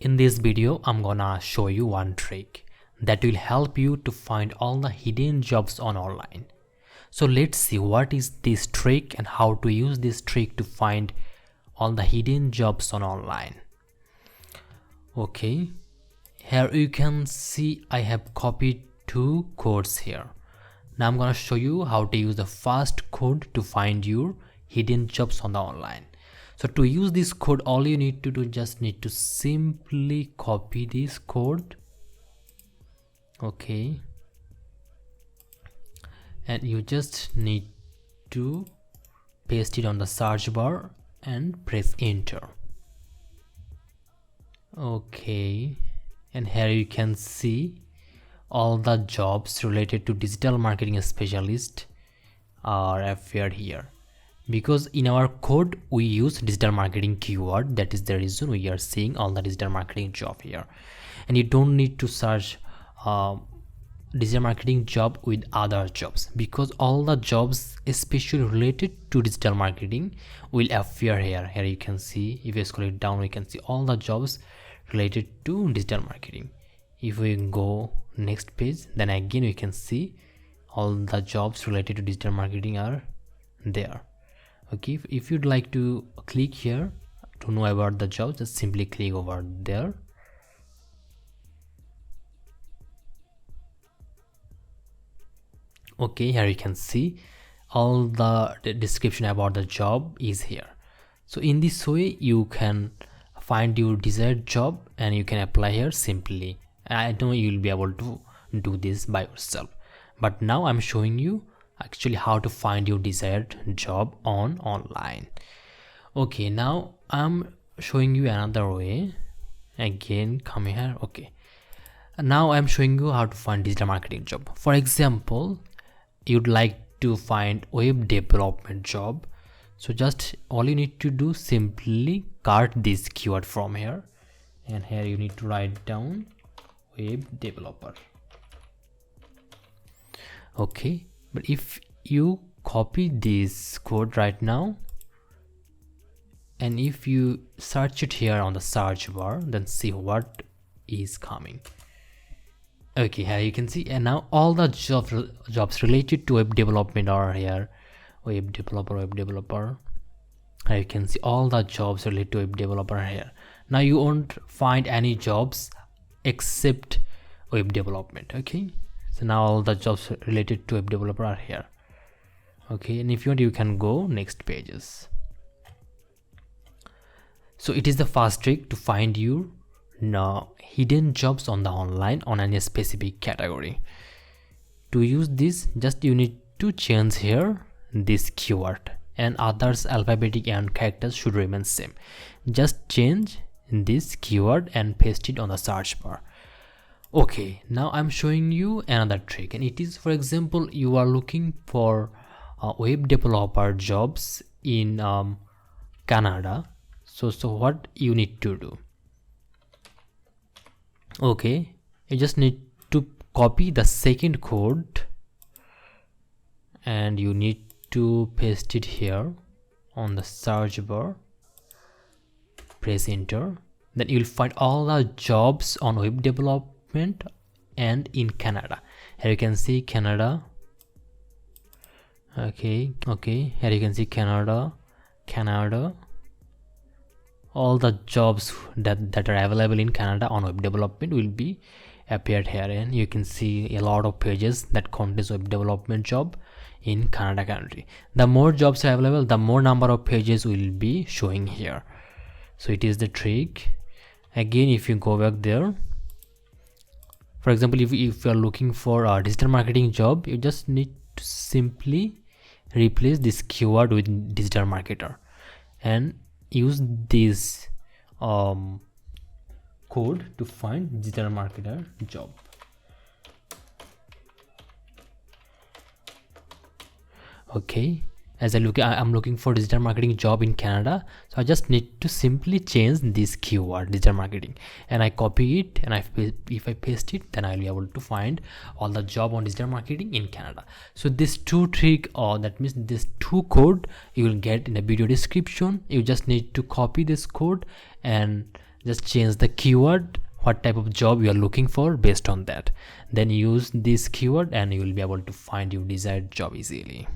In this video, I'm gonna show you one trick that will help you to find all the hidden jobs on online. So let's see what is this trick and how to use this trick to find all the hidden jobs on online. Okay, here you can see I have copied two codes here. Now I'm gonna show you how to use the first code to find your hidden jobs on the online. So to use this code, all you need to do, just need to simply copy this code. Okay, and you just need to paste it on the search bar and press enter. Okay, and here you can see all the jobs related to digital marketing specialist are appeared here, because in our code we use digital marketing keyword. That is the reason we are seeing all the digital marketing job here. And you don't need to search digital marketing job with other jobs, because all the jobs especially related to digital marketing will appear here. Here you can see, if you scroll it down, we can see all the jobs related to digital marketing. If we go next page, then again we can see all the jobs related to digital marketing are there. Okay, if you'd like to click here to know about the job, just simply click over there. Okay, here you can see all the description about the job is here. So in this way you can find your desired job and you can apply here simply. I know you'll be able to do this by yourself, but now I'm showing you actually how to find your desired job on online. Okay, now I'm showing you another way. Again, come here. Okay, now I'm showing you how to find digital marketing job. For example, you'd like to find web development job, so just all you need to do, simply cart this keyword from here, and here you need to write down web developer. Okay, but if you copy this code right now and if you search it here on the search bar, then see what is coming. Okay, here you can see, and now all the jobs related to web development are here. Web developer. Here you can see all the jobs related to web developer are here. Now you won't find any jobs except web development. Okay, so now all the jobs related to web developer are here. Okay, and if you want, you can go next pages. So it is the first trick to find your hidden jobs on the online on any specific category. To use this, just you need to change here this keyword, and others alphabetic and characters should remain same. Just change this keyword and paste it on the search bar. Okay, now I'm showing you another trick, and it is, for example, you are looking for web developer jobs in Canada. So what you need to do? Okay, you just need to copy the second code and you need to paste it here on the search bar, press enter. Then you'll find all the jobs on web development and in Canada. Here you can see Canada. Okay, here you can see Canada. All the jobs that are available in Canada on web development will be appeared here, and you can see a lot of pages that contains web development job in Canada country. The more jobs are available, the more number of pages will be showing here. So it is the trick. Again, if you go back there, for example, if you are looking for a digital marketing job, you just need to simply replace this keyword with digital marketer and use this code to find digital marketer job. Okay, as I'm looking for digital marketing job in Canada, so I just need to simply change this keyword digital marketing, and I copy it, and if I paste it, then I'll be able to find all the job on digital marketing in Canada. So this two trick, or that means this two code, you will get in the video description. You just need to copy this code and Just change the keyword, what type of job you are looking for, based on that. Then use this keyword and you will be able to find your desired job easily.